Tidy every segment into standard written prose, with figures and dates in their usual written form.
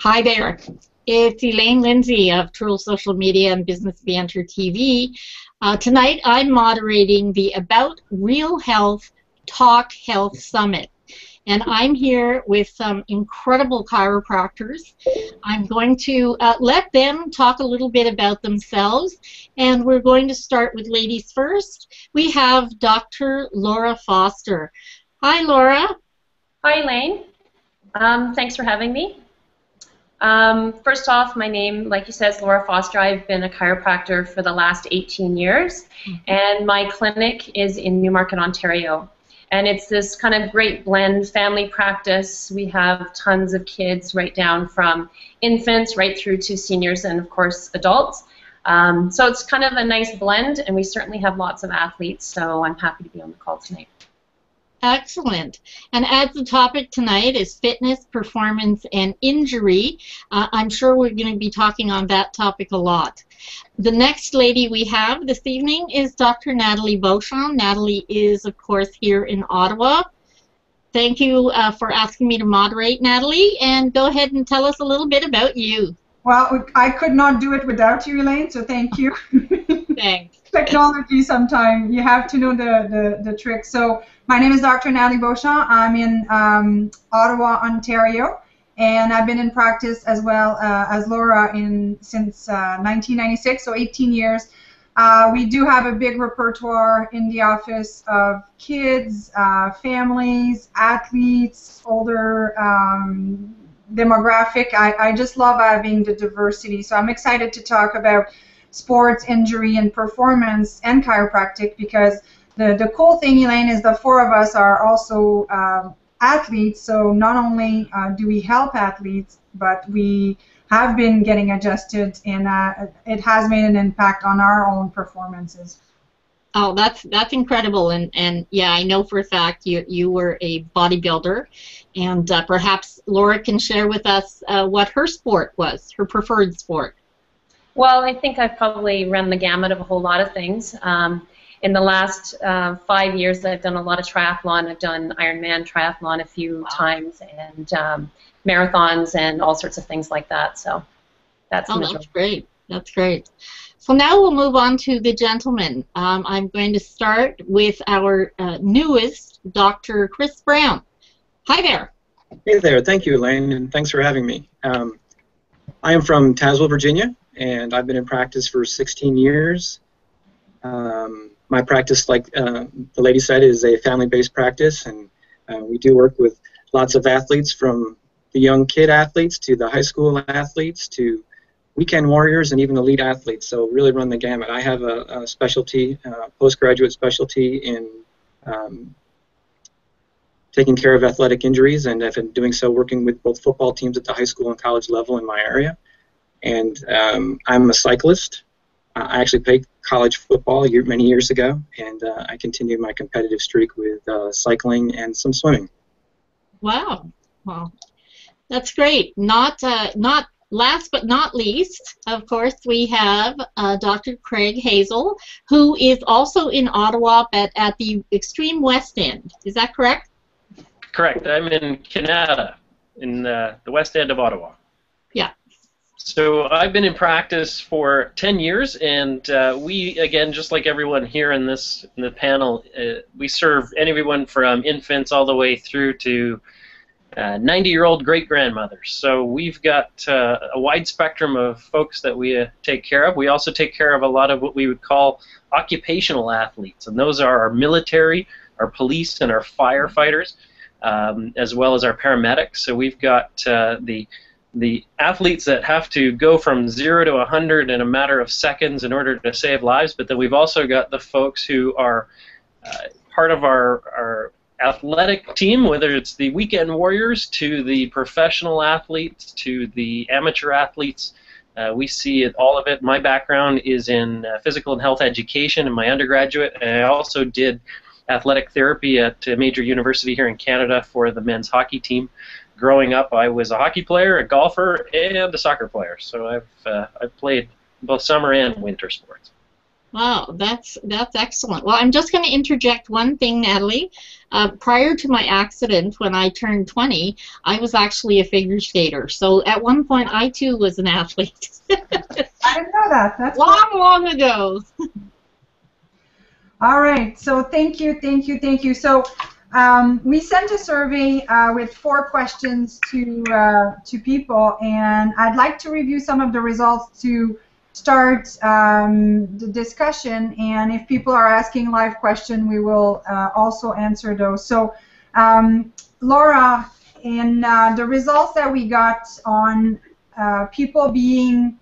Hi there. It's Elaine Lindsay of True Social Media and Business Banter TV. Tonight I'm moderating the About Real Health Talk Health Summit. And I'm here with some incredible chiropractors. I'm going to let them talk a little bit about themselves. And we're going to start with ladies first. We have Dr. Laura Foster. Hi, Laura. Hi, Elaine. Thanks for having me. First off, my name, like you said, is Laura Foster. I've been a chiropractor for the last 18 years, and my clinic is in Newmarket, Ontario. And it's this kind of great blend family practice. We have tons of kids right down from infants right through to seniors and, of course, adults. So it's kind of a nice blend, and we certainly have lots of athletes, so I'm happy to be on the call tonight. Excellent. And as the topic tonight is fitness, performance, and injury, I'm sure we're going to be talking on that topic a lot. The next lady we have this evening is Dr. Nathalie Beauchamp. Nathalie is, of course, here in Ottawa. Thank you for asking me to moderate, Nathalie, and go ahead and tell us a little bit about you. Well, I could not do it without you, Elaine, so thank you. Thanks. Technology sometimes, you have to know the trick. So my name is Dr. Nathalie Beauchamp. I'm in Ottawa, Ontario, and I've been in practice as well as Laura since 1996, so 18 years. We do have a big repertoire in the office of kids, families, athletes, older demographic. I just love having the diversity, so I'm excited to talk about sports, injury, and performance, and chiropractic, because the cool thing, Elaine, is the four of us are also athletes, so not only do we help athletes, but we have been getting adjusted, and it has made an impact on our own performances. Oh, that's incredible, and yeah, I know for a fact you were a bodybuilder, and perhaps Laura can share with us what her sport was, her preferred sport. Well, I think I've probably run the gamut of a whole lot of things. In the last 5 years, I've done a lot of triathlon. I've done Ironman triathlon a few times, and marathons and all sorts of things like that. So that's that's great. That's great. So now we'll move on to the gentleman. I'm going to start with our newest, Dr. Chris Brown. Hi there. Hey there. Thank you, Elaine, and thanks for having me. I am from Tazewell, Virginia, and I've been in practice for 16 years. My practice, like the lady said, is a family-based practice, and we do work with lots of athletes, from the young kid athletes to the high school athletes to weekend warriors and even elite athletes, so really run the gamut. I have a specialty, postgraduate specialty in taking care of athletic injuries, and I've been doing so working with both football teams at the high school and college level in my area. And I'm a cyclist. I actually played college football many years ago, and I continued my competitive streak with cycling and some swimming. Wow. Well, that's great. Not last but not least, of course, we have Dr. Craig Hazel, who is also in Ottawa, but at the extreme west end. Is that correct? Correct. I'm in Canada, in the west end of Ottawa. Yeah. So I've been in practice for 10 years, and we, again, just like everyone here in the panel, we serve anyone from infants all the way through to 90-year-old great-grandmothers. So we've got a wide spectrum of folks that we take care of. We also take care of a lot of what we would call occupational athletes, and those are our military, our police, and our firefighters, as well as our paramedics. So we've got the athletes that have to go from 0 to 100 in a matter of seconds in order to save lives, but then we've also got the folks who are part of our athletic team, whether it's the weekend warriors to the professional athletes to the amateur athletes. We see all of it. My background is in physical and health education in my undergraduate, and I also did athletic therapy at a major university here in Canada for the men's hockey team. Growing up, I was a hockey player, a golfer, and a soccer player. So I've played both summer and winter sports. Wow, that's excellent. Well, I'm just going to interject one thing, Natalie. Prior to my accident, when I turned 20, I was actually a figure skater. So at one point, I too was an athlete. I didn't know that. That's Long, long ago. all right. So thank you, thank you, thank you. So we sent a survey with 4 questions to people, and I'd like to review some of the results to start the discussion. And if people are asking live questions, we will also answer those. So Laura, in the results that we got on people being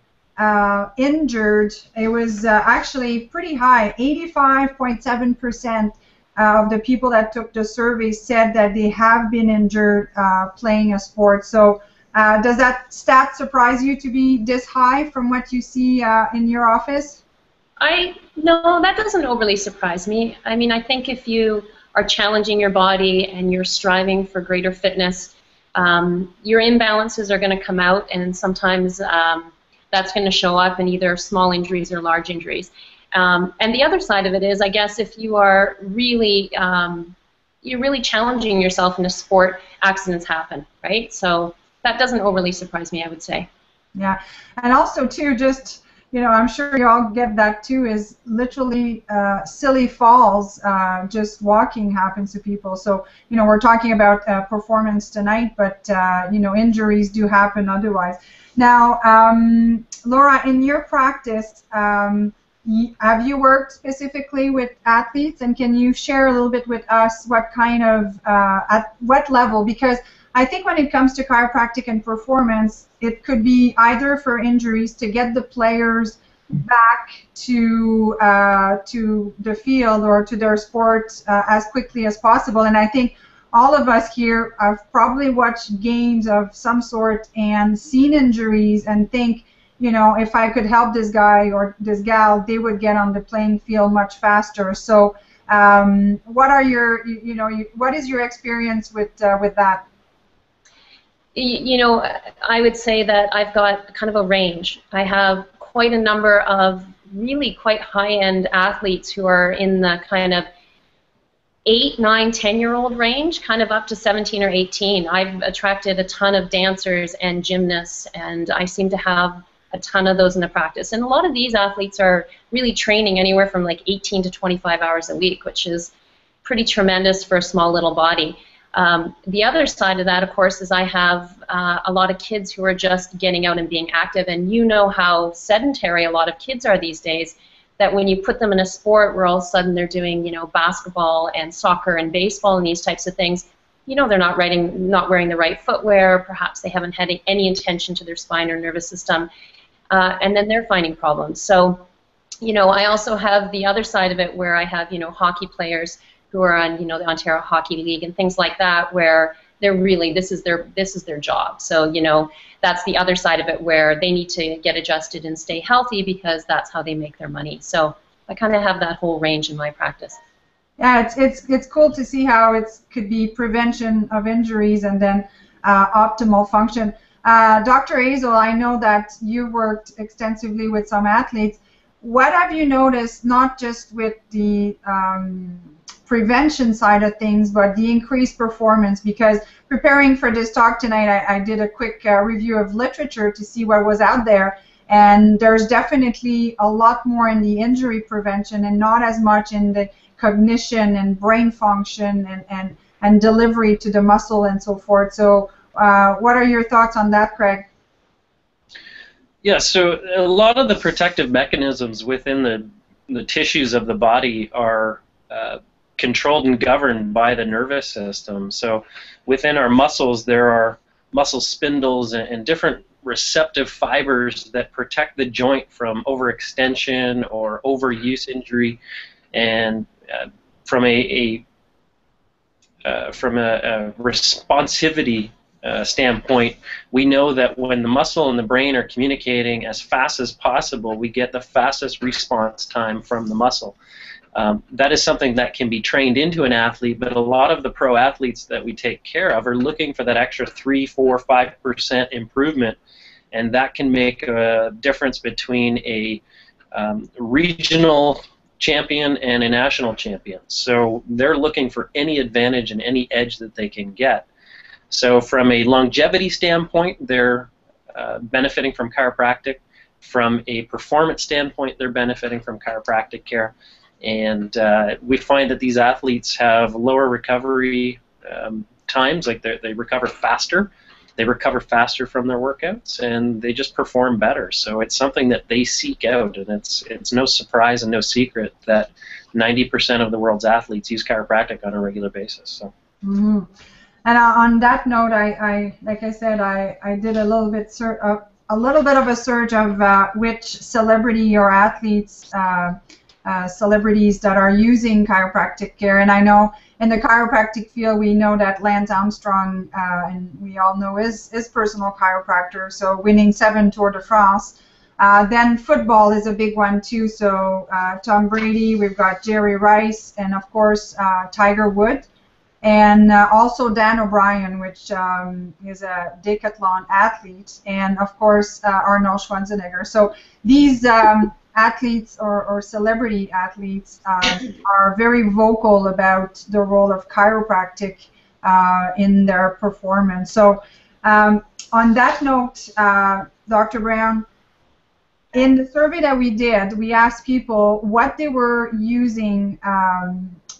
injured, it was actually pretty high. 85.7% of the people that took the survey said that they have been injured playing a sport. So does that stat surprise you to be this high from what you see in your office? No, that doesn't overly surprise me. I mean, I think if you are challenging your body and you're striving for greater fitness, your imbalances are going to come out, and sometimes that's going to show up in either small injuries or large injuries. And the other side of it is, I guess, if you are really you're really challenging yourself in a sport, accidents happen, right? So that doesn't overly surprise me, I would say. Yeah, and also too, just I'm sure you all get that too. Is literally silly falls. Just walking happens to people. So we're talking about performance tonight, but injuries do happen otherwise. Now, Laura, in your practice, have you worked specifically with athletes, and can you share a little bit with us what kind of, at what level? Because I think when it comes to chiropractic and performance, it could be either for injuries to get the players back to the field or to their sport as quickly as possible. And I think all of us here have probably watched games of some sort and seen injuries and think, if I could help this guy or this gal, they would get on the playing field much faster. So, what are your, what is your experience with that? I would say that I've got kind of a range. I have quite a number of really quite high-end athletes who are in the kind of 8, 9, 10-year-old range, kind of up to 17 or 18. I've attracted a ton of dancers and gymnasts, and I seem to have a ton of those in the practice. And a lot of these athletes are really training anywhere from like 18 to 25 hours a week, which is pretty tremendous for a small little body. The other side of that, of course, is I have a lot of kids who are just getting out and being active, and you know how sedentary a lot of kids are these days, that when you put them in a sport where all of a sudden they're doing, basketball and soccer and baseball and these types of things, they're not wearing the right footwear, perhaps they haven't had any attention to their spine or nervous system, and then they're finding problems. So, I also have the other side of it where I have, hockey players who are on, the Ontario Hockey League and things like that, where they're really, this is their job. So, that's the other side of it, where they need to get adjusted and stay healthy because that's how they make their money. So I kind of have that whole range in my practice. Yeah, it's cool to see how it could be prevention of injuries and then optimal function. Dr. Hazel, I know that you worked extensively with some athletes. What have you noticed, not just with the prevention side of things, but the increased performance? Because preparing for this talk tonight, I did a quick review of literature to see what was out there, and there's definitely a lot more in the injury prevention and not as much in the cognition and brain function and delivery to the muscle and so forth. So what are your thoughts on that, Craig? Yeah, so a lot of the protective mechanisms within the tissues of the body are controlled and governed by the nervous system. So within our muscles, there are muscle spindles and different receptive fibers that protect the joint from overextension or overuse injury. And from a responsivity standpoint, we know that when the muscle and the brain are communicating as fast as possible, we get the fastest response time from the muscle. That is something that can be trained into an athlete, but a lot of the pro athletes that we take care of are looking for that extra 3, 4, 5% improvement, and that can make a difference between a regional champion and a national champion. So they're looking for any advantage and any edge that they can get. So from a longevity standpoint, they're benefiting from chiropractic. From a performance standpoint, they're benefiting from chiropractic care. And we find that these athletes have lower recovery times, like they recover faster. They recover faster from their workouts, and they just perform better. So it's something that they seek out, and it's no surprise and no secret that 90% of the world's athletes use chiropractic on a regular basis. So. Mm-hmm. And on that note, I like I said, I did a little bit of a search of which celebrity or athletes, celebrities that are using chiropractic care, and I know in the chiropractic field we know that Lance Armstrong, and we all know is personal chiropractor, so winning 7 Tour de France. Then football is a big one too. So Tom Brady, we've got Jerry Rice, and of course Tiger Woods. And also Dan O'Brien, which is a decathlon athlete, and of course Arnold Schwarzenegger. So these athletes or celebrity athletes are very vocal about the role of chiropractic in their performance. So on that note, Dr. Brown, in the survey that we did, we asked people what they were using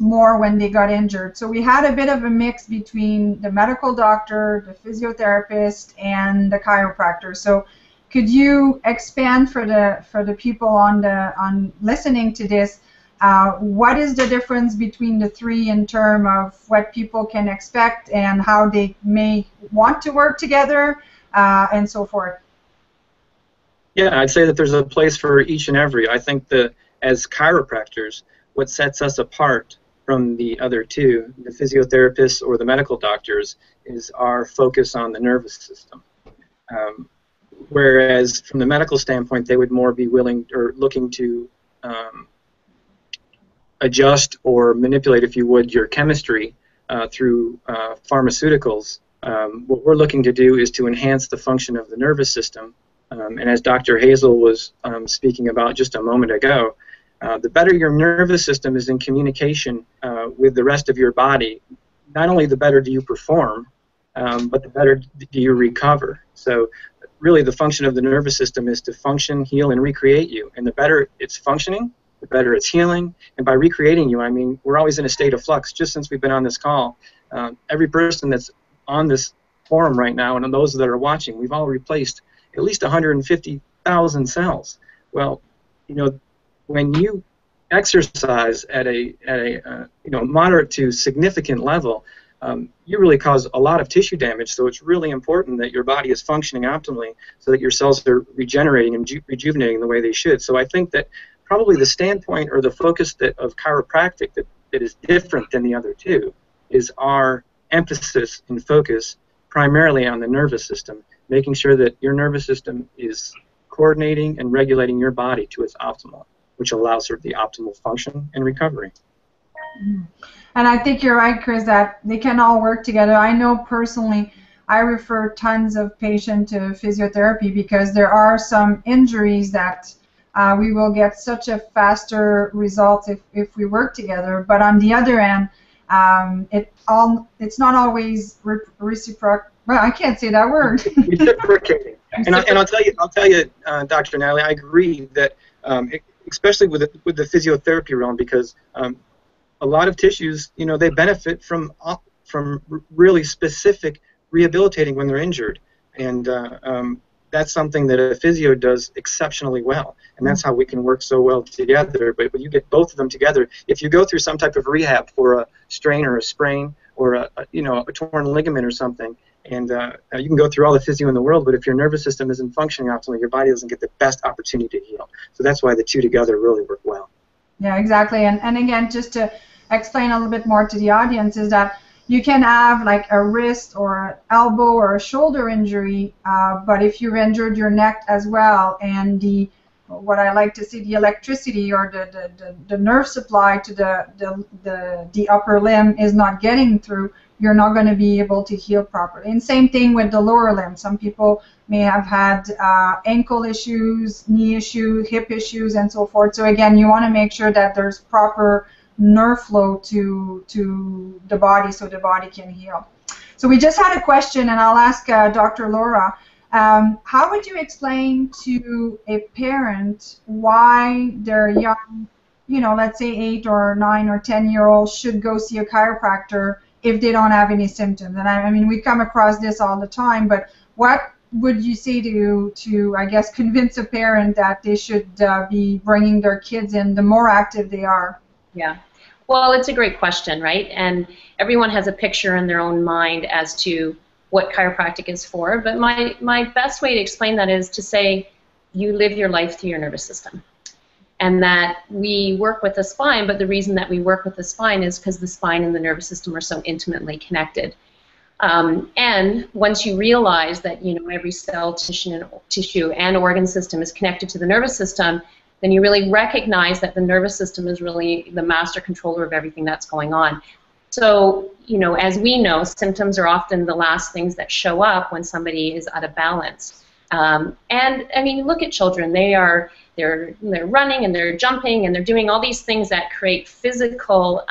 more when they got injured. So we had a bit of a mix between the medical doctor, the physiotherapist, and the chiropractor. So could you expand for the people on listening to this? What is the difference between the three in terms of what people can expect and how they may want to work together and so forth? Yeah, I'd say that there's a place for each and every. I think that as chiropractors, what sets us apart from the other two, the physiotherapists or the medical doctors, is our focus on the nervous system. Whereas from the medical standpoint, they would more be willing or looking to adjust or manipulate, if you would, your chemistry through pharmaceuticals. What we're looking to do is to enhance the function of the nervous system. And as Dr. Hazel was speaking about just a moment ago, the better your nervous system is in communication with the rest of your body, not only the better do you perform, but the better do you recover. So really the function of the nervous system is to function, heal, and recreate you. And the better it's functioning, the better it's healing. And by recreating you, I mean we're always in a state of flux. Just since we've been on this call, every person that's on this forum right now and those that are watching, we've all replaced at least 150,000 cells. Well, you know, when you exercise at a moderate to significant level, you really cause a lot of tissue damage. So it's really important that your body is functioning optimally so that your cells are regenerating and rejuvenating the way they should. So I think that probably the standpoint or the focus of chiropractic that is different than the other two is our emphasis and focus primarily on the nervous system, making sure that your nervous system is coordinating and regulating your body to its optimal, which allows for the optimal function and recovery. And I think you're right, Chris, that they can all work together. I know personally I refer tons of patients to physiotherapy because there are some injuries that we will get such a faster result if we work together. But on the other end, it's not always reciprocal. Well, I can't say that word. Reciprocating. And I'll tell you, Dr. Nathalie, I agree that, especially with the physiotherapy realm, because a lot of tissues, you know, they benefit from really specific rehabilitating when they're injured, and that's something that a physio does exceptionally well, and that's how we can work so well together. But when you get both of them together, if you go through some type of rehab for a strain or a sprain or a torn ligament or something, and you can go through all the physio in the world, but if your nervous system isn't functioning optimally, your body doesn't get the best opportunity to heal. So that's why the two together really work well. Yeah, exactly. And again, just to explain a little bit more to the audience, is that you can have like a wrist or an elbow or a shoulder injury, but if you've injured your neck as well, and what I like to see, the electricity or the nerve supply to the upper limb is not getting through, you're not going to be able to heal properly. And same thing with the lower limb. Some people may have had ankle issues, knee issues, hip issues, and so forth. So again, you want to make sure that there's proper nerve flow to the body so the body can heal. So we just had a question, and I'll ask Dr. Laura. How would you explain to a parent why their young, let's say 8 or 9 or 10-year-old should go see a chiropractor if they don't have any symptoms? And I mean, we come across this all the time, but what would you say to I guess, convince a parent that they should be bringing their kids in the more active they are? Yeah. Well, it's a great question, right? And everyone has a picture in their own mind as to what chiropractic is for. But my best way to explain that is to say you live your life through your nervous system. And that we work with the spine, but the reason that we work with the spine is because the spine and the nervous system are so intimately connected. And once you realize that every cell, tissue, and organ system is connected to the nervous system, then you really recognize that the nervous system is really the master controller of everything that's going on. So, as we know, symptoms are often the last things that show up when somebody is out of balance. And I mean, look at children. They're running and they're jumping and they're doing all these things that create physical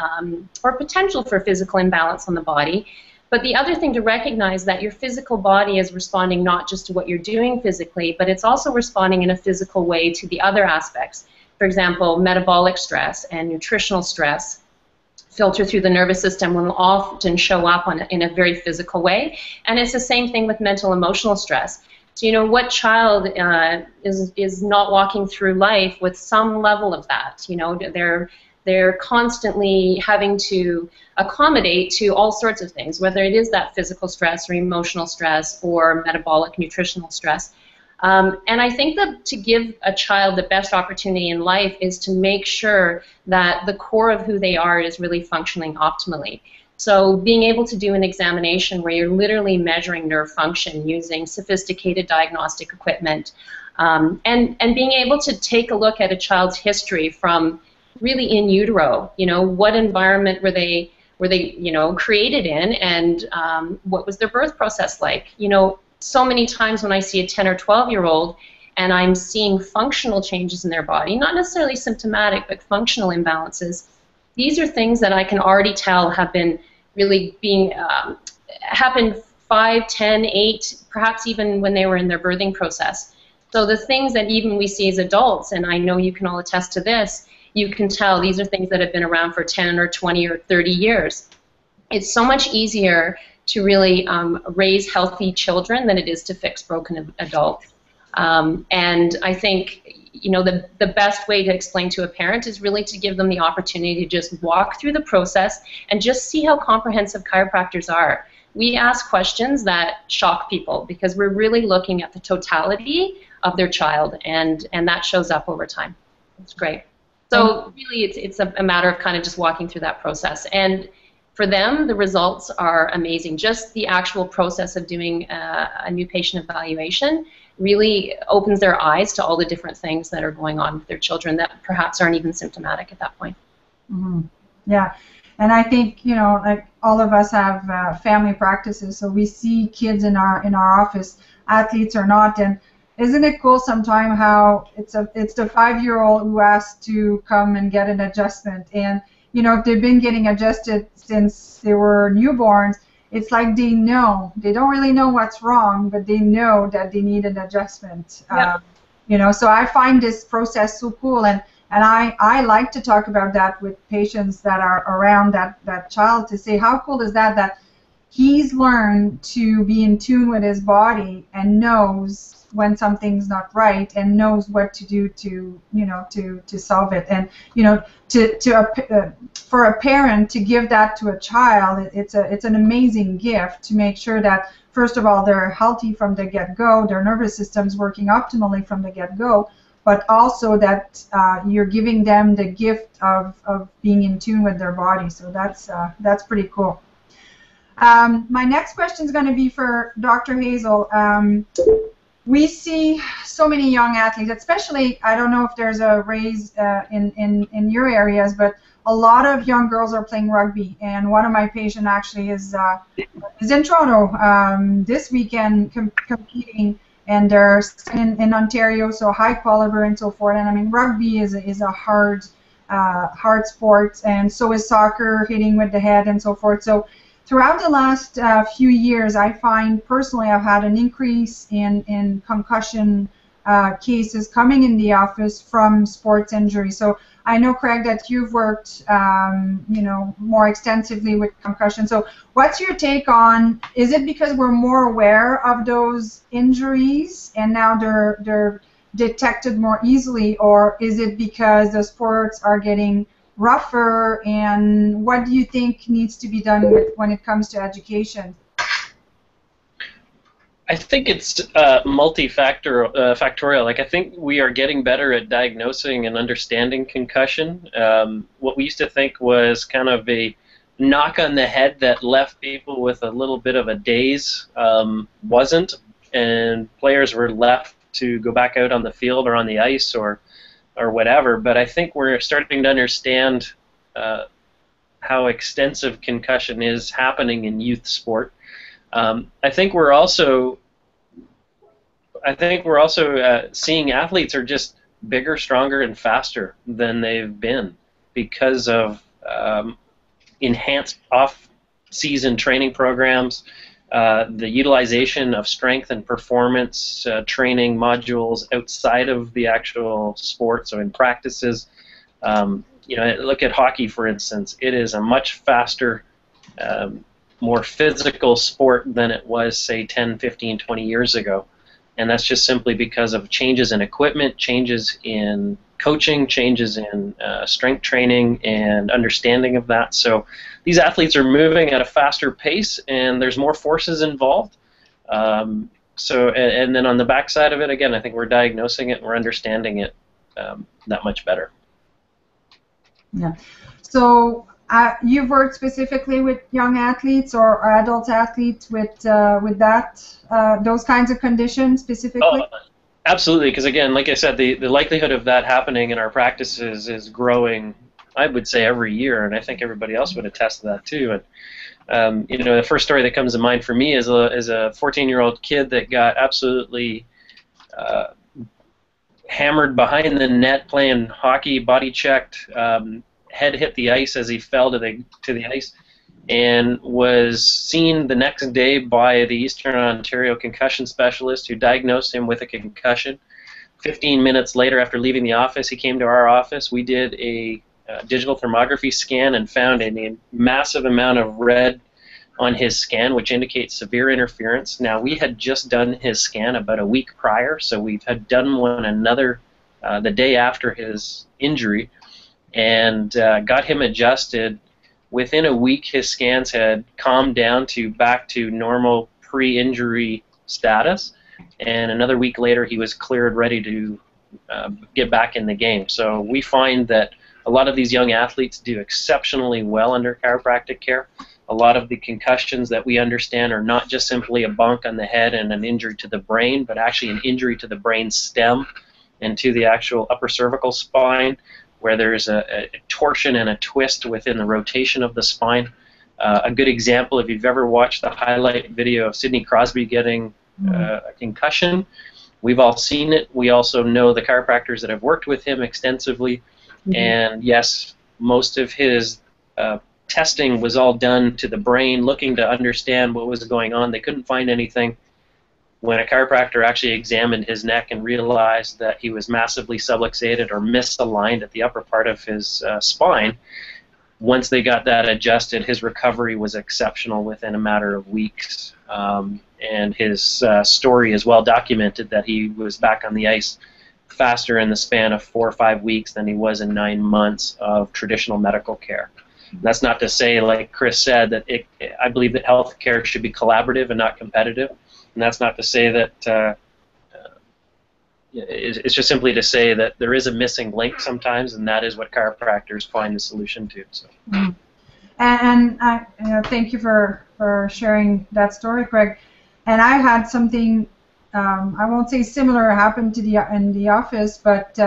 or potential for physical imbalance on the body. But the other thing to recognize that your physical body is responding not just to what you're doing physically, but it's also responding in a physical way to the other aspects. For example, metabolic stress and nutritional stress filter through the nervous system will often show up in a very physical way. And it's the same thing with mental emotional stress. So what child is not walking through life with some level of that? They're constantly having to accommodate to all sorts of things, whether it is that physical stress or emotional stress or metabolic nutritional stress. And I think that to give a child the best opportunity in life is to make sure that the core of who they are is really functioning optimally. So being able to do an examination where you're literally measuring nerve function using sophisticated diagnostic equipment, and being able to take a look at a child's history from really in utero, what environment were they created in, and what was their birth process like? So many times when I see a 10 or 12-year-old and I'm seeing functional changes in their body, not necessarily symptomatic, but functional imbalances, these are things that I can already tell have been really happened 5, 10, 8, perhaps even when they were in their birthing process. So the things that even we see as adults, and I know you can all attest to this, you can tell these are things that have been around for 10 or 20 or 30 years. It's so much easier to really raise healthy children than it is to fix broken adults. And I think the best way to explain to a parent is really to give them the opportunity to just walk through the process and just see how comprehensive chiropractors are. We ask questions that shock people because we're really looking at the totality of their child, and that shows up over time. It's great. So really it's a matter of kind of just walking through that process. And for them, the results are amazing. Just the actual process of doing a new patient evaluation really opens their eyes to all the different things that are going on with their children that perhaps aren't even symptomatic at that point. Mm-hmm. Yeah, and I think like all of us have family practices, so we see kids in our office, athletes or not, and isn't it cool sometimes how it's the 5-year-old who has to come and get an adjustment, and if they've been getting adjusted since they were newborns, it's like they know. They don't really know what's wrong, but they know that they need an adjustment. Yeah. So I find this process so cool, and I like to talk about that with patients that are around that child to say, how cool is that he's learned to be in tune with his body and knows when something's not right and knows what to do to solve it. And for a parent to give that to a child, it's an amazing gift to make sure that first of all they're healthy from the get-go, their nervous system's working optimally from the get-go, but also that you're giving them the gift of being in tune with their body. So that's pretty cool. My next question is going to be for Dr. Hazel. We see so many young athletes, especially, I don't know if there's a raise in your areas, but a lot of young girls are playing rugby, and one of my patients actually is in Toronto this weekend competing, and they're in Ontario, so high caliber and so forth. And I mean, rugby is a hard sport, and so is soccer, hitting with the head and so forth. So throughout the last few years, I find personally I've had an increase in concussion cases coming in the office from sports injury. So I know, Craig, that you've worked, more extensively with concussion. So what's your take on, is it because we're more aware of those injuries and now they're detected more easily, or is it because the sports are getting rougher, and what do you think needs to be done when it comes to education? I think it's multifactorial. Like, I think we are getting better at diagnosing and understanding concussion. What we used to think was kind of a knock on the head that left people with a little bit of a daze wasn't, and players were left to go back out on the field or on the ice or whatever. But I think we're starting to understand how extensive concussion is happening in youth sport. I think we're also seeing athletes are just bigger, stronger, and faster than they've been because of enhanced off-season training programs, the utilization of strength and performance training modules outside of the actual sport, so in practices. Look at hockey, for instance. It is a much faster, more physical sport than it was, say, 10, 15, 20 years ago. And that's just simply because of changes in equipment, changes in coaching, changes in strength training and understanding of that. So these athletes are moving at a faster pace, and there's more forces involved. And then on the backside of it, again, I think we're diagnosing it and we're understanding it that much better. Yeah. So you've worked specifically with young athletes or adult athletes with those kinds of conditions specifically? Oh, absolutely, because again, like I said, the likelihood of that happening in our practices is growing, I would say, every year, and I think everybody else would attest to that too. And the first story that comes to mind for me is a 14-year-old kid that got absolutely hammered behind the net playing hockey, body checked, head hit the ice as he fell to the ice, and was seen the next day by the Eastern Ontario concussion specialist, who diagnosed him with a concussion. 15 minutes later, after leaving the office, he came to our office. We did a digital thermography scan and found a massive amount of red on his scan, which indicates severe interference. Now, we had just done his scan about a week prior, so we had done one another the day after his injury, and got him adjusted. Within a week, his scans had calmed down back to normal pre-injury status, and another week later, he was cleared, ready to get back in the game. So we find that a lot of these young athletes do exceptionally well under chiropractic care. A lot of the concussions that we understand are not just simply a bonk on the head and an injury to the brain, but actually an injury to the brain stem and to the actual upper cervical spine, where there's a torsion and a twist within the rotation of the spine. A good example, if you've ever watched the highlight video of Sidney Crosby getting a concussion, we've all seen it. We also know the chiropractors that have worked with him extensively. Mm-hmm. And yes, most of his testing was all done to the brain, looking to understand what was going on. They couldn't find anything. When a chiropractor actually examined his neck and realized that he was massively subluxated or misaligned at the upper part of his spine, once they got that adjusted, his recovery was exceptional within a matter of weeks. And his story is well documented, that he was back on the ice faster in the span of 4 or 5 weeks than he was in 9 months of traditional medical care. That's not to say, like Chris said, that I believe that healthcare should be collaborative and not competitive. And that's not to say that it's just simply to say that there is a missing link sometimes, and that is what chiropractors find the solution to. So. And thank you for sharing that story, Craig. And I had something, I won't say similar, happened in the office, but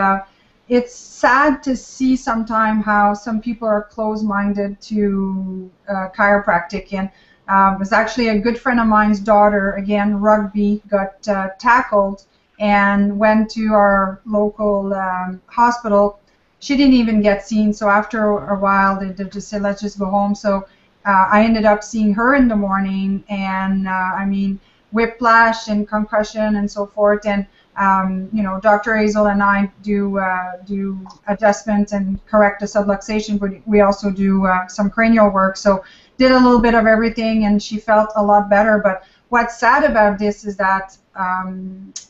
it's sad to see sometimes how some people are closed-minded to chiropractic. And it was actually a good friend of mine's daughter, again, rugby, got tackled and went to our local hospital. She didn't even get seen, so after a while they just said, let's just go home. So I ended up seeing her in the morning, and I mean, whiplash and concussion and so forth. And you know, Dr. Hazel and I do adjustments and correct the subluxation, but we also do some cranial work. So did a little bit of everything, and she felt a lot better. But what's sad about this is that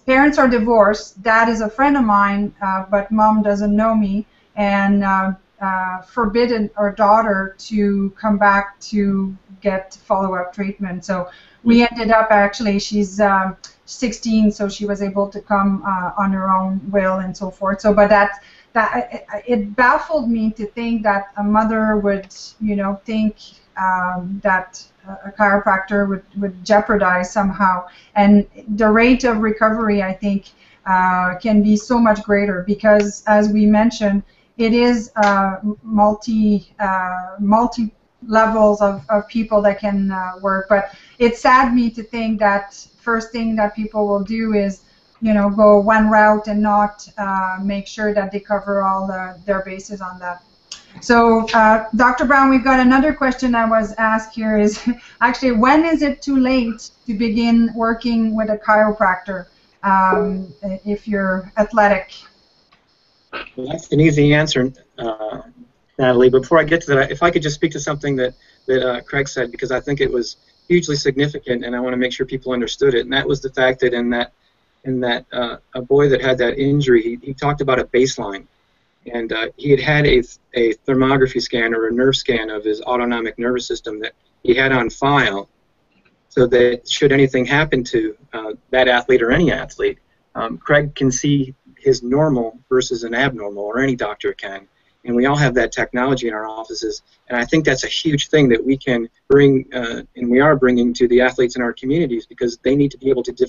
parents are divorced. Dad is a friend of mine, but mom doesn't know me, and forbidden our daughter to come back to get follow-up treatment. So we ended up, actually, she's 16, so she was able to come on her own will and so forth. So, but it baffled me to think that a mother would, you know, think that a chiropractor would jeopardize somehow. And the rate of recovery, I think, can be so much greater because, as we mentioned, it is multi levels of people that can work. But it's sad me to think that first thing that people will do is, you know, go one route and not make sure that they cover all their bases on that. So, Dr. Brown, we've got another question that was asked here is, actually, when is it too late to begin working with a chiropractor if you're athletic? Well, that's an easy answer, Nathalie. Before I get to that, if I could just speak to something that Craig said, because I think it was hugely significant, and I want to make sure people understood it. And that was the fact that in that a boy that had that injury, he talked about a baseline, and he had a thermography scan or a nerve scan of his autonomic nervous system that he had on file, so that should anything happen to that athlete or any athlete, Craig can see his normal versus an abnormal, or any doctor can. And we all have that technology in our offices. And I think that's a huge thing that we can bring, and we are bringing to the athletes in our communities, because they need to be able to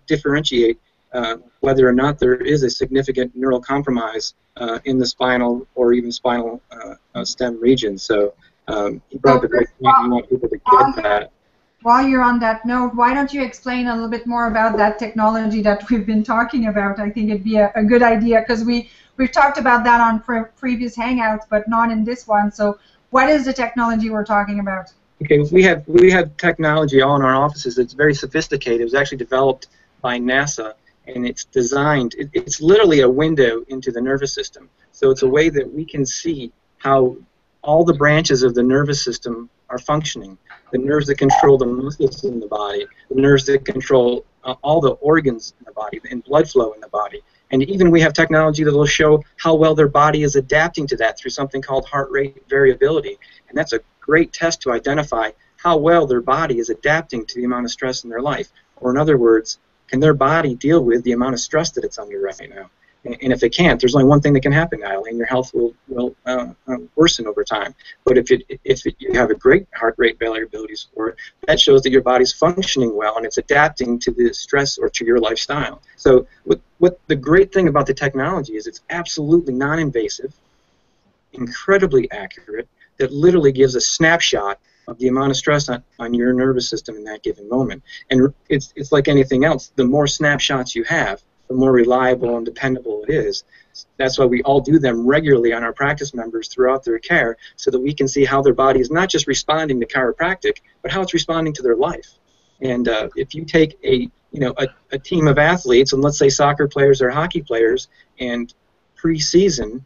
differentiate whether or not there is a significant neural compromise in the spinal or even spinal stem region. So he brought up a great point. We want people to get that. While you're on that note, why don't you explain a little bit more about that technology that we've been talking about? I think it'd be a good idea, because we've talked about that on previous Hangouts, but not in this one. So what is the technology we're talking about? Okay, we have technology all in our offices. It's very sophisticated. It was actually developed by NASA, and it's designed, it's literally a window into the nervous system. So it's a way that we can see how all the branches of the nervous system are functioning. The nerves that control the muscles in the body, the nerves that control all the organs in the body, and blood flow in the body. And even we have technology that will show how well their body is adapting to that through something called heart rate variability. And that's a great test to identify how well their body is adapting to the amount of stress in their life. Or in other words, can their body deal with the amount of stress that it's under right now? And if it can't, there's only one thing that can happen, Nathalie, and your health will worsen over time. But if you have a great heart rate variability score, that shows that your body's functioning well and it's adapting to the stress or to your lifestyle. So what the great thing about the technology is, it's absolutely non-invasive, incredibly accurate, that literally gives a snapshot of the amount of stress on your nervous system in that given moment. And it's like anything else. The more snapshots you have, the more reliable and dependable it is. That's why we all do them regularly on our practice members throughout their care, so that we can see how their body is not just responding to chiropractic, but how it's responding to their life. And if you take a team of athletes, and let's say soccer players or hockey players, and pre-season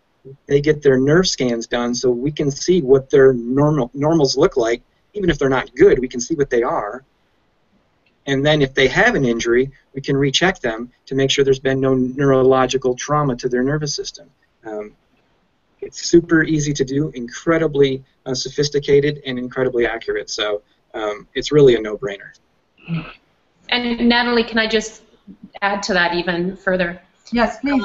they get their nerve scans done, so we can see what their normals look like. Even if they're not good, we can see what they are. And then if they have an injury, we can recheck them to make sure there's been no neurological trauma to their nervous system. It's super easy to do, incredibly sophisticated, and incredibly accurate. So it's really a no-brainer. And Nathalie, can I just add to that even further? Yes, please.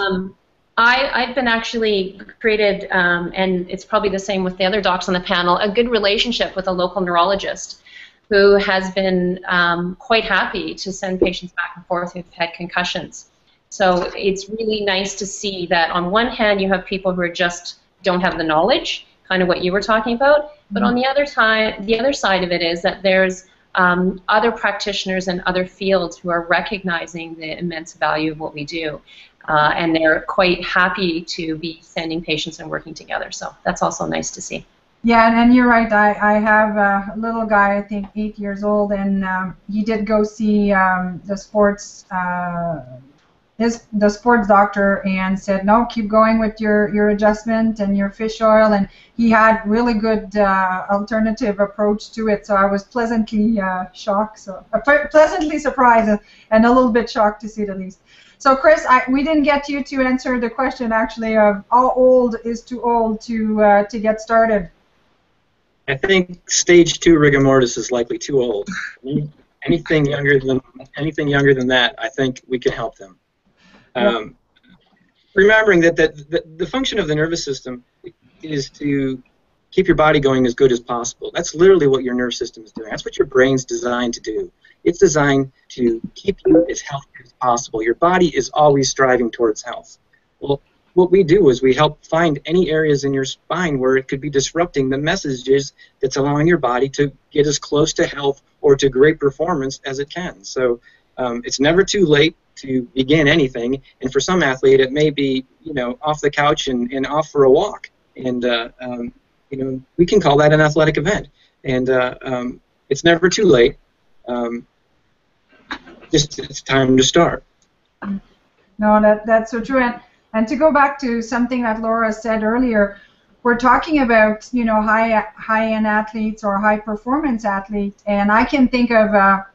I've been actually created, and it's probably the same with the other docs on the panel, a good relationship with a local neurologist who has been quite happy to send patients back and forth who've had concussions. So it's really nice to see that on one hand you have people who are just don't have the knowledge, kind of what you were talking about, but on the other side of it is that there's other practitioners in other fields who are recognizing the immense value of what we do, and they're quite happy to be sending patients and working together. So that's also nice to see. Yeah, and you're right. I have a little guy, I think 8 years old, and he did go see the sports doctor and said, no, keep going with your adjustment and your fish oil, and he had really good alternative approach to it. So I was pleasantly shocked, pleasantly surprised, and a little bit shocked to say the least. So Chris, we didn't get you to answer the question actually of how old is too old to get started. I think stage 2 rigor mortis is likely too old. Anything younger than that, I think we can help them. Remembering that the function of the nervous system is to keep your body going as good as possible. That's literally what your nervous system is doing. That's what your brain's designed to do. It's designed to keep you as healthy as possible. Your body is always striving towards health. Well, what we do is we help find any areas in your spine where it could be disrupting the messages that's allowing your body to get as close to health or to great performance as it can. So it's never too late to begin anything, and for some athlete it may be, you know, off the couch and off for a walk, and you know, we can call that an athletic event, and it's never too late. Just it's time to start. No, that's so true. And to go back to something that Laura said earlier, we're talking about, you know, high-end athletes or high-performance athletes, and I can think of a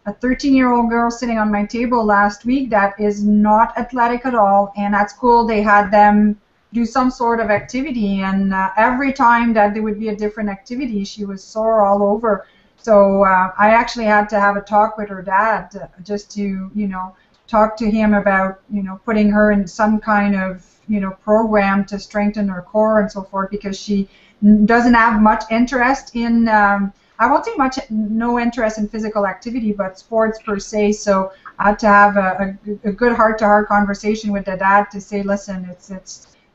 13-year-old girl sitting on my table last week that is not athletic at all, and at school they had them do some sort of activity, and every time that there would be a different activity, she was sore all over. So I actually had to have a talk with her dad just to, you know, talk to him about, you know, putting her in some kind of, you know, program to strengthen her core and so forth, because she doesn't have much interest in, I won't say no interest in physical activity, but sports per se. So I had to have a good heart-to-heart conversation with the dad to say, listen,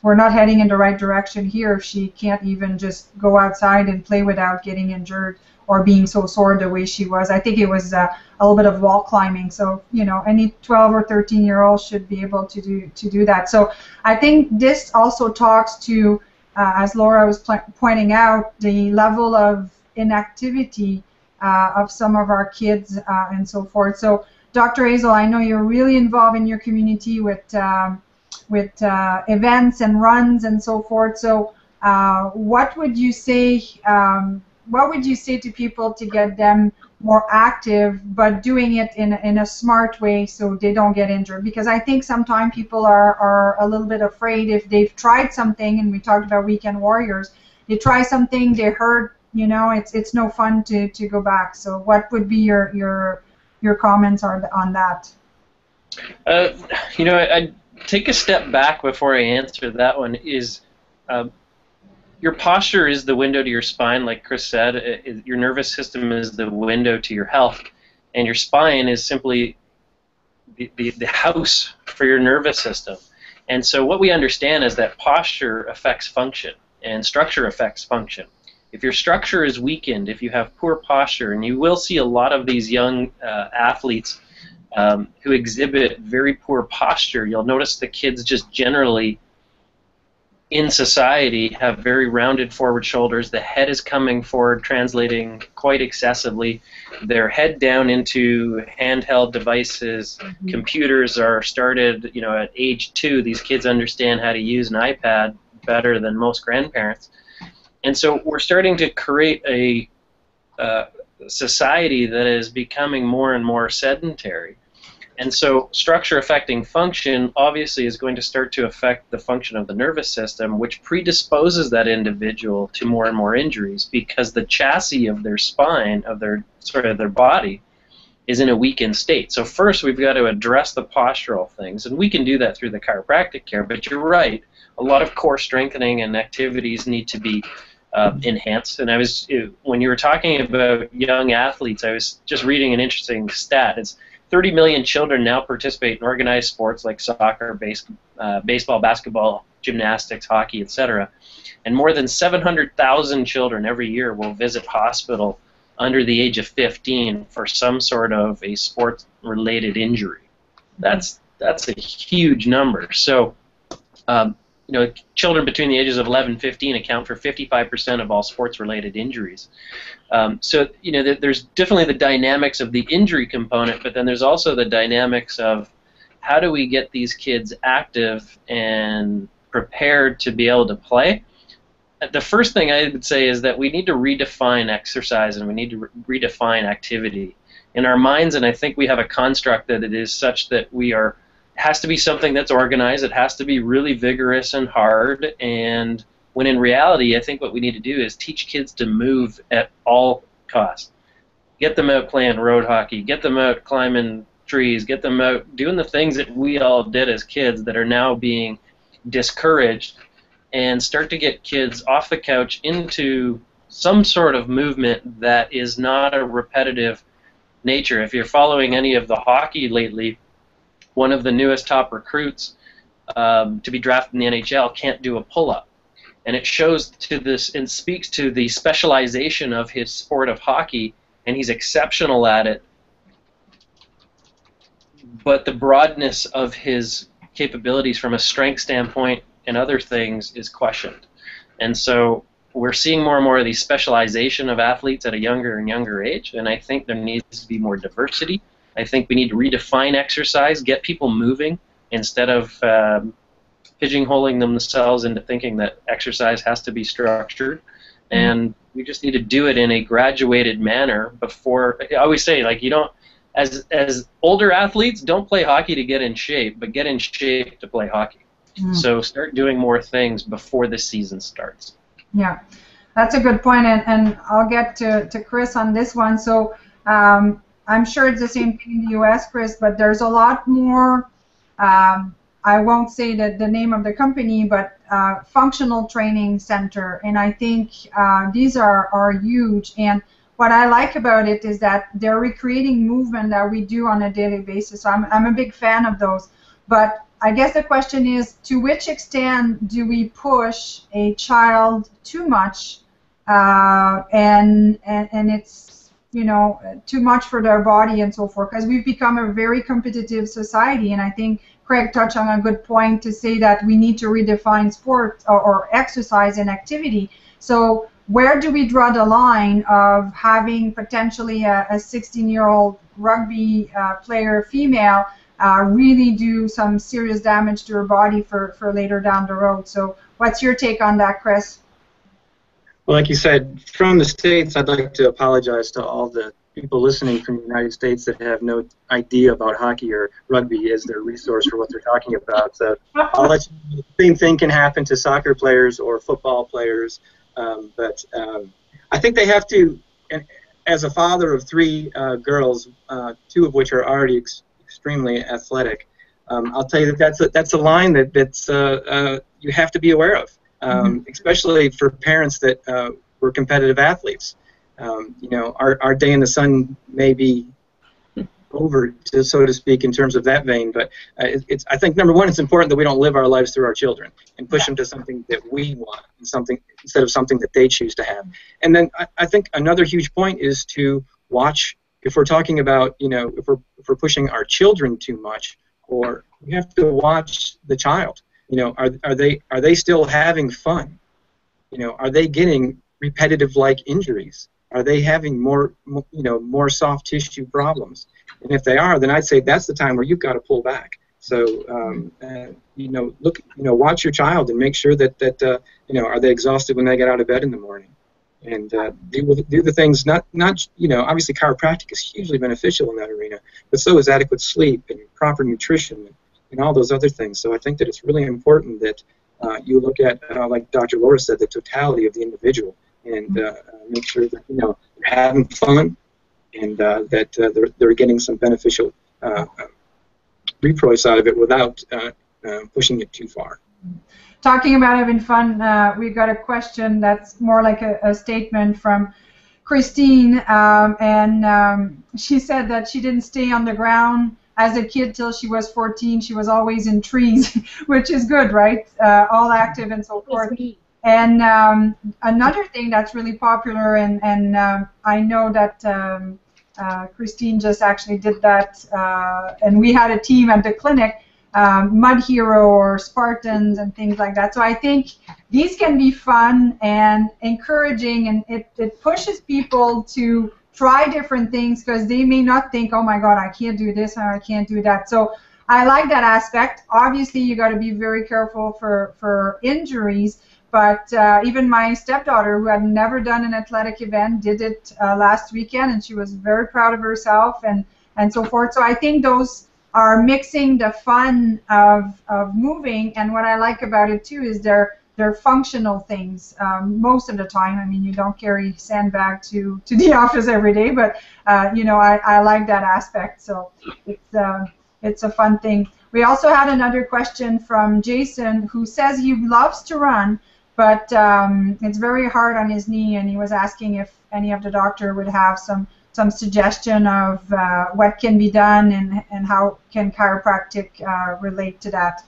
we're not heading in the right direction here if she can't even just go outside and play without getting injured or being so sore the way she was. I think it was a little bit of wall climbing. So, you know, any 12 or 13-year-old should be able to do that. So I think this also talks to, as Laura was pointing out, the level of inactivity of some of our kids and so forth. So, Dr. Hazel, I know you're really involved in your community with events and runs and so forth. So, what would you say? What would you say to people to get them more active, but doing it in a smart way so they don't get injured? Because I think sometimes people are a little bit afraid if they've tried something, and we talked about weekend warriors, they try something, they hurt, you know, it's no fun to go back. So what would be your comments on that? You know, I'd take a step back before I answer that one. Your posture is the window to your spine, like Chris said. Your nervous system is the window to your health, and your spine is simply the house for your nervous system. And so what we understand is that posture affects function, and structure affects function. If your structure is weakened, if you have poor posture, and you will see a lot of these young athletes who exhibit very poor posture, you'll notice the kids just generally in society have very rounded forward shoulders. The head is coming forward, translating quite excessively. They're head down into handheld devices. Mm-hmm. Computers are started, you know, at age 2. These kids understand how to use an iPad better than most grandparents. And so we're starting to create a society that is becoming more and more sedentary. And so structure affecting function obviously is going to start to affect the function of the nervous system, which predisposes that individual to more and more injuries, because the chassis of their spine, of their body, is in a weakened state. So first we've got to address the postural things, and we can do that through the chiropractic care, but you're right, a lot of core strengthening and activities need to be enhanced. And when you were talking about young athletes, I was just reading an interesting stat. 30 million children now participate in organized sports like soccer, baseball, basketball, gymnastics, hockey, etc. And more than 700,000 children every year will visit hospital under the age of 15 for some sort of a sports-related injury. That's a huge number. So, children between the ages of 11 and 15 account for 55% of all sports-related injuries. There's definitely the dynamics of the injury component, but then there's also the dynamics of how do we get these kids active and prepared to be able to play. The first thing I would say is that we need to redefine exercise and we need to redefine activity in our minds, and I think we have a construct that it is such that it has to be something that's organized, it has to be really vigorous and hard, and when in reality I think what we need to do is teach kids to move at all costs. Get them out playing road hockey, get them out climbing trees, get them out doing the things that we all did as kids that are now being discouraged, and start to get kids off the couch into some sort of movement that is not a repetitive nature. If you're following any of the hockey lately, one of the newest top recruits to be drafted in the NHL can't do a pull-up. And it shows to this and speaks to the specialization of his sport of hockey, and he's exceptional at it. But the broadness of his capabilities from a strength standpoint and other things is questioned. And so we're seeing more and more of the specialization of athletes at a younger and younger age, and I think there needs to be more diversity. I think we need to redefine exercise, get people moving instead of pigeonholing themselves into thinking that exercise has to be structured. And we just need to do it in a graduated manner before. I always say, like, you don't, as older athletes, don't play hockey to get in shape, but get in shape to play hockey. So start doing more things before the season starts. Yeah, that's a good point, and I'll get to Chris on this one. So I'm sure it's the same thing in the U.S., Chris, but there's a lot more, I won't say the name of the company, but functional training center, and I think these are huge. And what I like about it is that they're recreating movement that we do on a daily basis. So I'm a big fan of those. But I guess the question is, to which extent do we push a child too much, and it's, too much for their body and so forth? Because we've become a very competitive society, and I think Craig touched on a good point to say that we need to redefine sport or exercise and activity. So where do we draw the line of having potentially a 16-year-old rugby player, female, really do some serious damage to her body for later down the road? So what's your take on that, Chris? Well, like you said, from the States, I'd like to apologize to all the people listening from the United States that have no idea about hockey or rugby as their resource for what they're talking about. So I'll let you know, the same thing can happen to soccer players or football players. But I think they have to, and as a father of three girls, two of which are already extremely athletic, I'll tell you that that's a line that's you have to be aware of, especially for parents that were competitive athletes. Our day in the sun may be over, so to speak, in terms of that vein, but I think, number one, it's important that we don't live our lives through our children and push them to something that we want, instead of something that they choose to have. And then I think another huge point is to watch, if we're talking about, if we're pushing our children too much, or we have to watch the child. Are they still having fun? Are they getting repetitive-like injuries? Are they having more soft tissue problems? And if they are, then I'd say that's the time where you've got to pull back. So, watch your child and make sure that are they exhausted when they get out of bed in the morning? And do the things, not obviously chiropractic is hugely beneficial in that arena, but so is adequate sleep and proper nutrition and all those other things. So I think that it's really important that you look at, like Dr. Laura said, the totality of the individual, and make sure that they're having fun and that they're getting some beneficial reproach out of it without pushing it too far. Talking about having fun, we've got a question that's more like a statement from Christine, and she said that she didn't stay on the ground as a kid till she was 14. She was always in trees, which is good, right? All active and so forth. And another thing that's really popular, and I know that Christine just actually did that, and we had a team at the clinic, Mud Hero or Spartans and things like that. So I think these can be fun and encouraging, and it pushes people to try different things because they may not think, oh my God, I can't do this or I can't do that. So I like that aspect. Obviously, you got to be very careful for injuries. But even my stepdaughter, who had never done an athletic event, did it last weekend, and she was very proud of herself and so forth. So I think those are mixing the fun of moving, and what I like about it too is they're functional things most of the time. I mean, you don't carry sandbag to the office every day, but you know, I like that aspect. So it's a fun thing. We also had another question from Jason, who says he loves to run, but it's very hard on his knee, and he was asking if any of the doctor would have some suggestion of what can be done and how can chiropractic relate to that.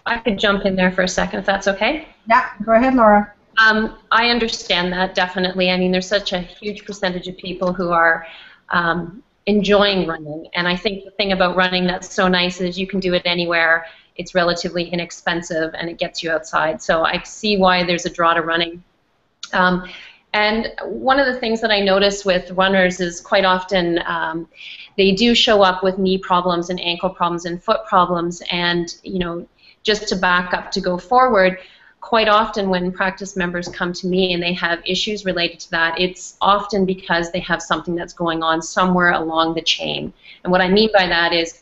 I could jump in there for a second if that's okay. Yeah, go ahead, Laura. I understand that, definitely. I mean, there's such a huge percentage of people who are enjoying running, and I think the thing about running that's so nice is you can do it anywhere. It's relatively inexpensive, and it gets you outside. So I see why there's a draw to running. And one of the things that I notice with runners is quite often they do show up with knee problems and ankle problems and foot problems. And, you know, just to back up to go forward, quite often when practice members come to me and they have issues related to that, it's often because they have something that's going on somewhere along the chain. And what I mean by that is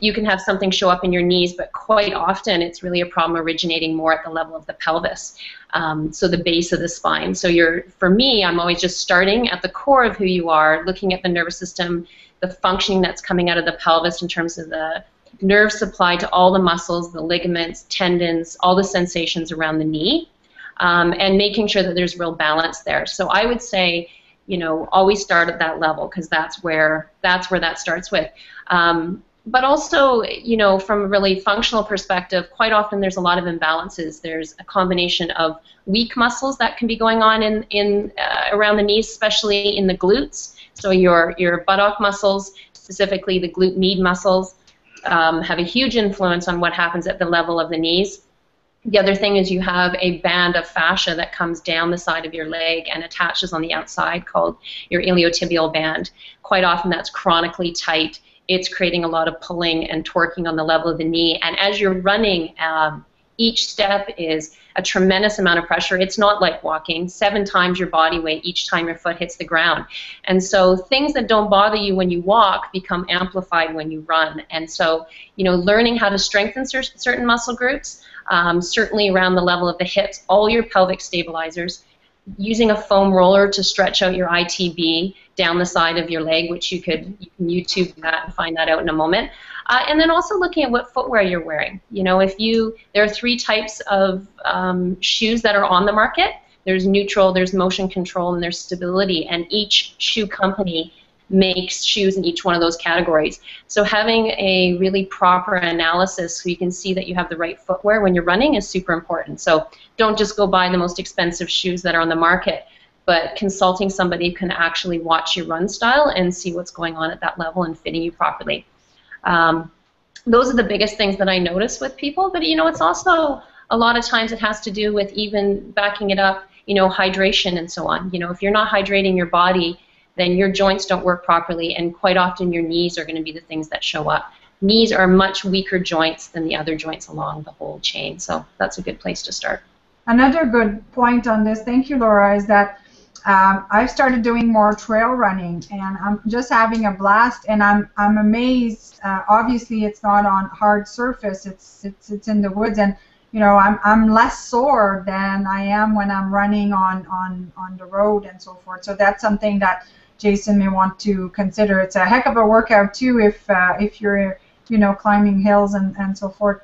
you can have something show up in your knees, but quite often it's really a problem originating more at the level of the pelvis, so the base of the spine. So for me, I'm always just starting at the core of who you are, looking at the nervous system, the functioning that's coming out of the pelvis in terms of the nerve supply to all the muscles, the ligaments, tendons, all the sensations around the knee, and making sure that there's real balance there. So I would say, you know, always start at that level, because that's where that starts with. But also, you know, from a really functional perspective, quite often there's a lot of imbalances. There's a combination of weak muscles that can be going on in around the knees, especially in the glutes. So your buttock muscles, specifically the glute med muscles, have a huge influence on what happens at the level of the knees. The other thing is you have a band of fascia that comes down the side of your leg and attaches on the outside called your iliotibial band. Quite often that's chronically tight. It's creating a lot of pulling and torquing on the level of the knee. And as you're running, each step is a tremendous amount of pressure. It's not like walking. 7 times your body weight each time your foot hits the ground. And so things that don't bother you when you walk become amplified when you run. And so, you know, learning how to strengthen certain muscle groups, certainly around the level of the hips, all your pelvic stabilizers, using a foam roller to stretch out your ITB down the side of your leg, which you can YouTube that and find that out in a moment. And then also looking at what footwear you're wearing. You know, there are 3 types of shoes that are on the market. There's neutral, there's motion control, and there's stability. And each shoe company makes shoes in each one of those categories. So having a really proper analysis so you can see that you have the right footwear when you're running is super important. So don't just go buy the most expensive shoes that are on the market, but consulting somebody who can actually watch your run style and see what's going on at that level and fitting you properly. Those are the biggest things that I notice with people, but you know, it's also a lot of times it has to do with even backing it up, you know, hydration and so on. You know, if you're not hydrating your body, then your joints don't work properly, and quite often your knees are going to be the things that show up. Knees are much weaker joints than the other joints along the whole chain, so that's a good place to start. Another good point on this, thank you, Laura, is that I've started doing more trail running, and I'm just having a blast, and I'm amazed. Obviously, it's not on hard surface; it's in the woods, and you know, I'm less sore than I am when I'm running on the road and so forth. So that's something that Jason may want to consider. It's a heck of a workout too if you're, you know, climbing hills and so forth.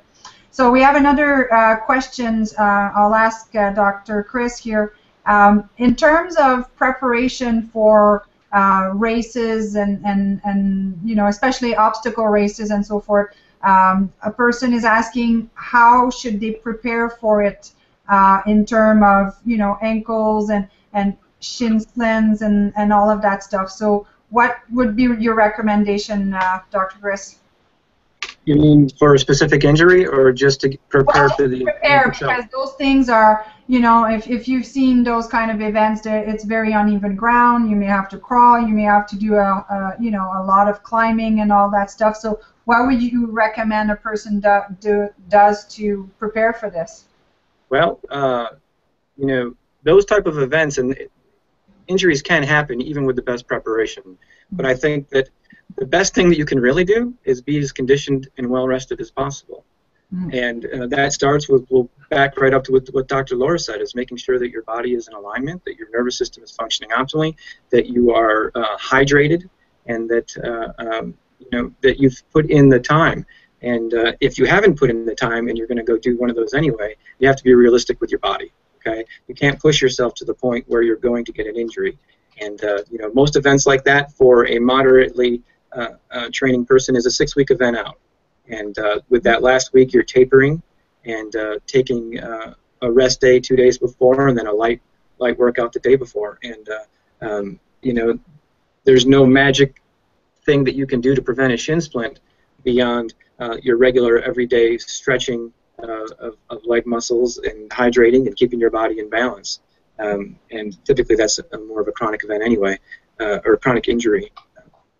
So we have another questions. I'll ask Dr. Chris here. In terms of preparation for races and you know, especially obstacle races and so forth, a person is asking how should they prepare for it in terms of, you know, ankles and shin splints and all of that stuff. So what would be your recommendation, Dr. Chris? You mean for a specific injury, or just to prepare for the prepare, because those things are, you know, if you've seen those kind of events, it's very uneven ground. You may have to crawl. You may have to do you know, a lot of climbing and all that stuff. So what would you recommend a person does to prepare for this? Well, you know, those type of events and injuries can happen even with the best preparation. But I think that the best thing that you can really do is be as conditioned and well rested as possible. And that starts with, we'll back right up to what Dr. Laura said, is making sure that your body is in alignment, that your nervous system is functioning optimally, that you are hydrated, and that you know, that you've put in the time. And if you haven't put in the time and you're going to go do one of those anyway, you have to be realistic with your body. Okay, you can't push yourself to the point where you're going to get an injury. And you know, most events like that for a moderately training person is a 6-week event out. And with that last week, you're tapering and taking a rest day 2 days before, and then a light workout the day before. And you know, there's no magic thing that you can do to prevent a shin splint beyond your regular everyday stretching of leg muscles and hydrating and keeping your body in balance. And typically that's more of a chronic event anyway, or chronic injury.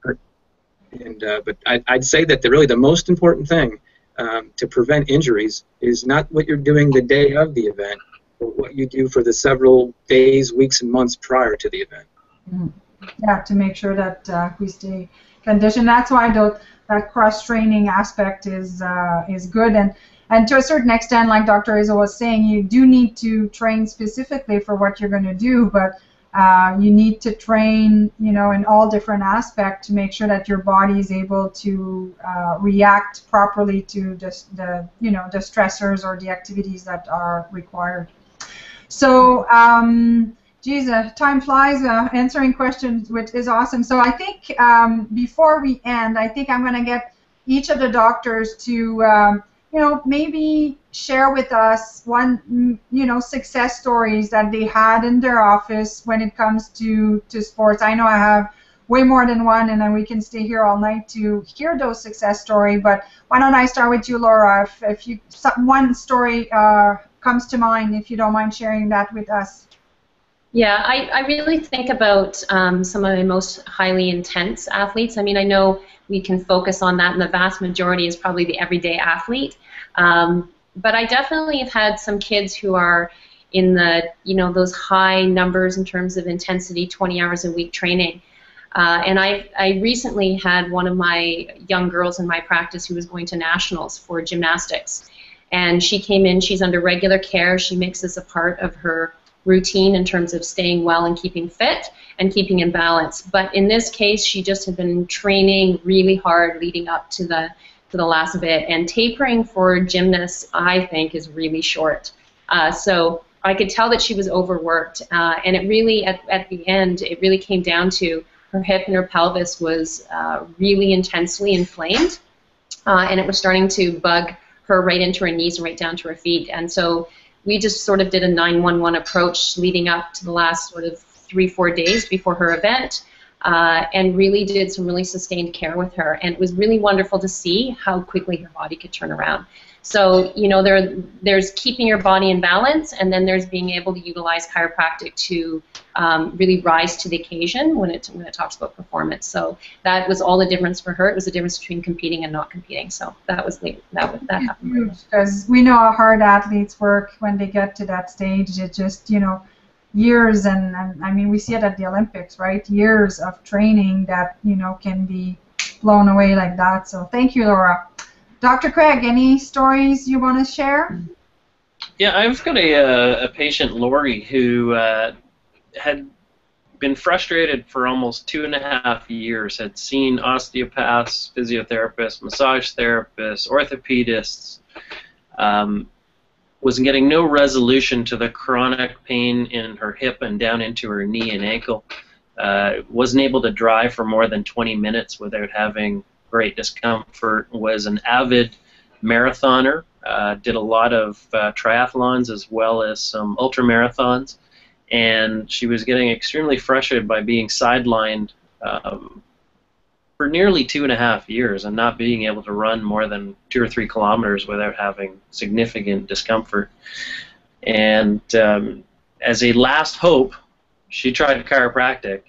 But I'd say that really the most important thing to prevent injuries is not what you're doing the day of the event, but what you do for the several days, weeks, and months prior to the event. Yeah, to make sure that we stay conditioned. That's why that cross-training aspect is good. And to a certain extent, like Dr. Izzo was saying, you do need to train specifically for what you're going to do, but you need to train, you know, in all different aspects to make sure that your body is able to react properly to the you know, the stressors or the activities that are required. So, geez, time flies answering questions, which is awesome. So I think before we end, I think I'm going to get each of the doctors to you know, maybe share with us one, you know, success stories that they had in their office when it comes to sports. I know I have way more than one, and then we can stay here all night to hear those success stories. But why don't I start with you, Laura? If you one story comes to mind, if you don't mind sharing that with us. Yeah, I really think about some of my most highly intense athletes. I mean, I know we can focus on that, and the vast majority is probably the everyday athlete. But I definitely have had some kids who are in the, you know, those high numbers in terms of intensity, 20 hours a week training. And I recently had one of my young girls in my practice who was going to nationals for gymnastics. And she came in, she's under regular care. She makes this a part of her routine in terms of staying well and keeping fit and keeping in balance. But in this case, she just had been training really hard leading up to the last bit. And tapering for gymnasts, I think, is really short. So I could tell that she was overworked. And it really, at the end, it really came down to her hip and her pelvis was really intensely inflamed. And it was starting to bug her right into her knees and right down to her feet. And so we just sort of did a 911 approach leading up to the last sort of 3-4 days before her event, and really did some really sustained care with her. And it was really wonderful to see how quickly her body could turn around. So, you know, there's keeping your body in balance, and then there's being able to utilize chiropractic to really rise to the occasion when it talks about performance. So that was all the difference for her. It was the difference between competing and not competing. So that happened. Because we know how hard athletes work when they get to that stage. It just, you know, years and I mean, we see it at the Olympics, right? Years of training that, you know, can be blown away like that. So thank you, Laura. Dr. Craig, any stories you want to share? Yeah, I've got a patient, Lori, who had been frustrated for almost 2.5 years, had seen osteopaths, physiotherapists, massage therapists, orthopedists, was getting no resolution to the chronic pain in her hip and down into her knee and ankle. Wasn't able to drive for more than 20 minutes without having great discomfort. Was an avid marathoner. Did a lot of triathlons as well as some ultra marathons, and she was getting extremely frustrated by being sidelined for nearly 2.5 years and not being able to run more than 2 or 3 kilometers without having significant discomfort. And as a last hope, she tried chiropractic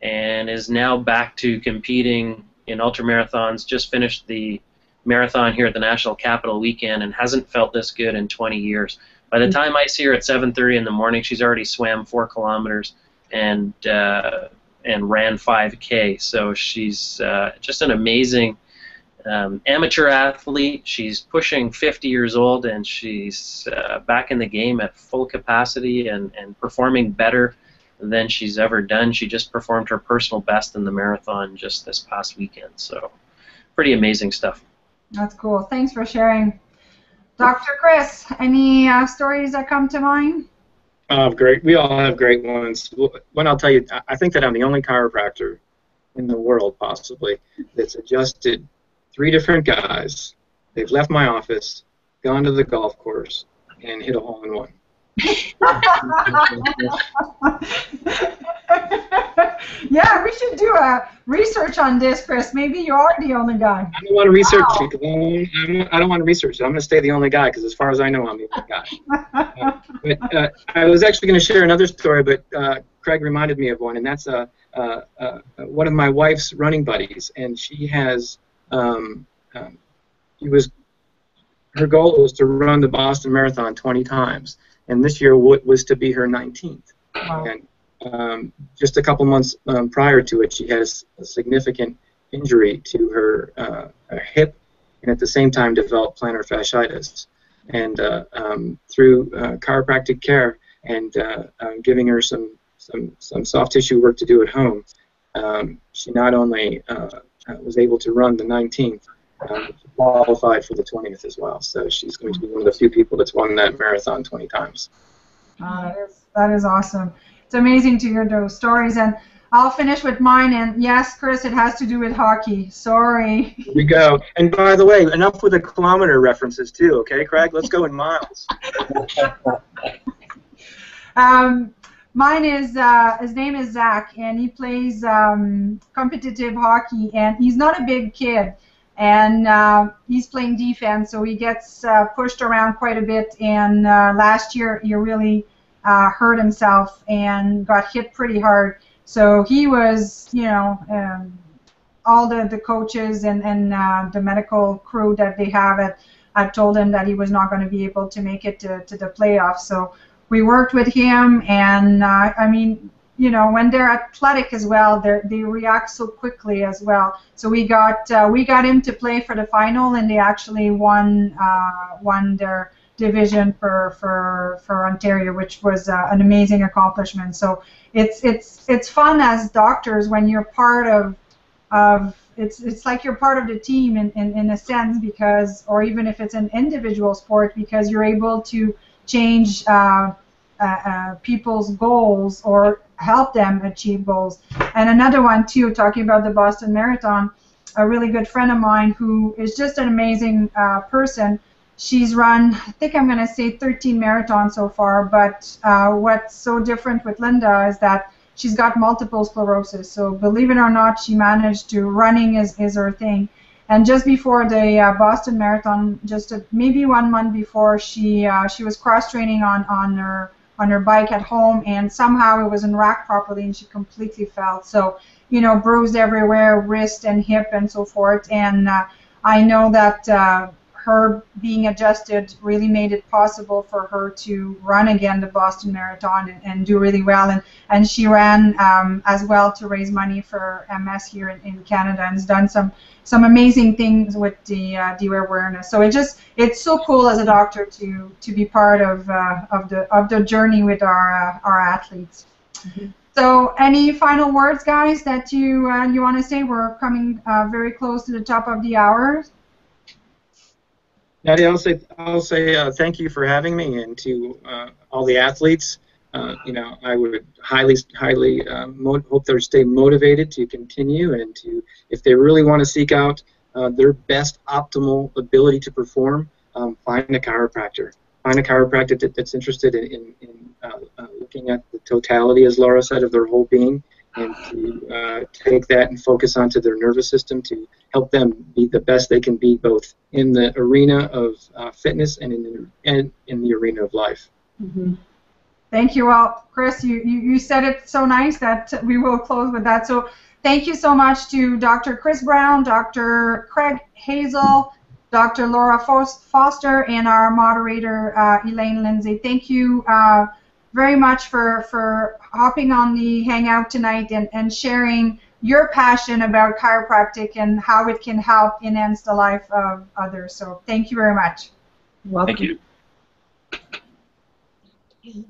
and is now back to competing in ultramarathons. Just finished the marathon here at the National Capital Weekend and hasn't felt this good in 20 years. By the time I see her at 7:30 in the morning, she's already swam 4 kilometers and ran 5K. So she's just an amazing amateur athlete. She's pushing 50 years old, and she's back in the game at full capacity and performing better than she's ever done. She just performed her personal best in the marathon just this past weekend. So pretty amazing stuff. That's cool. Thanks for sharing. Dr. Chris, any stories that come to mind? Great. We all have great ones. One I'll tell you, I think that I'm the only chiropractor in the world, possibly, that's adjusted 3 different guys. They've left my office, gone to the golf course, and hit a hole-in-one. Yeah, we should do a research on this, Chris. Maybe you are the only guy. I don't want to research it. I don't want to research it. I'm going to stay the only guy because, as far as I know, I'm the only guy. But I was actually going to share another story, but Craig reminded me of one, and that's one of my wife's running buddies, and she has her goal was to run the Boston Marathon 20 times, and this year was to be her 19th. Wow. And just a couple months prior to it, she had a significant injury to her hip, and at the same time developed plantar fasciitis. And through chiropractic care and giving her some soft tissue work to do at home, she not only was able to run the 19th, she qualified for the 20th as well. So she's going to be one of the few people that's won that marathon 20 times. That is awesome. It's amazing to hear those stories. And I'll finish with mine. And yes, Chris, it has to do with hockey. Sorry. Here we go. And by the way, enough with the kilometer references too, okay, Craig? Let's go in miles. Mine is, his name is Zach, and he plays competitive hockey, and he's not a big kid, and he's playing defense, so he gets pushed around quite a bit, and last year he really hurt himself and got hit pretty hard. So he was, you know, all the coaches and the medical crew that they have had told him that he was not going to be able to make it to the playoffs. So we worked with him, and I mean, you know, when they're athletic as well, they react so quickly as well. So we got him to play for the final, and they actually won their division for Ontario, which was an amazing accomplishment. So it's fun as doctors when you're part of it's like you're part of the team in a sense, because, or even if it's an individual sport, because you're able to change people's goals or help them achieve goals. And another one too, talking about the Boston Marathon, a really good friend of mine who is just an amazing person. She's run, I think I'm going to say 13 marathons so far, but what's so different with Linda is that she's got multiple sclerosis. So believe it or not, she managed to, running is her thing. And just before the Boston Marathon, just maybe 1 month before, she was cross-training on her bike at home, and somehow it wasn't racked properly, and she completely fell. So, you know, bruised everywhere, wrist and hip and so forth. And I know that her being adjusted really made it possible for her to run again the Boston Marathon and do really well. And she ran as well to raise money for MS here in Canada, and has done some amazing things with the awareness. So it's so cool as a doctor to be part of the journey with our athletes. Mm-hmm. So any final words, guys, that you want to say? We're coming very close to the top of the hour. Nadia, I'll say thank you for having me, and to all the athletes. I would highly hope they stay motivated to continue, and to, if they really want to seek out their best optimal ability to perform, find a chiropractor. Find a chiropractor that's interested in looking at the totality, as Laura said, of their whole being, and to take that and focus onto their nervous system to help them be the best they can be, both in the arena of fitness and in the arena of life. Mm-hmm. Thank you all. Chris, you said it so nice that we will close with that. So thank you so much to Dr. Chris Brown, Dr. Craig Hazel, Dr. Laura Foster, and our moderator, Elaine Lindsay. Thank you very much for hopping on the Hangout tonight and sharing your passion about chiropractic and how it can help enhance the life of others. So thank you very much. Welcome. Thank you.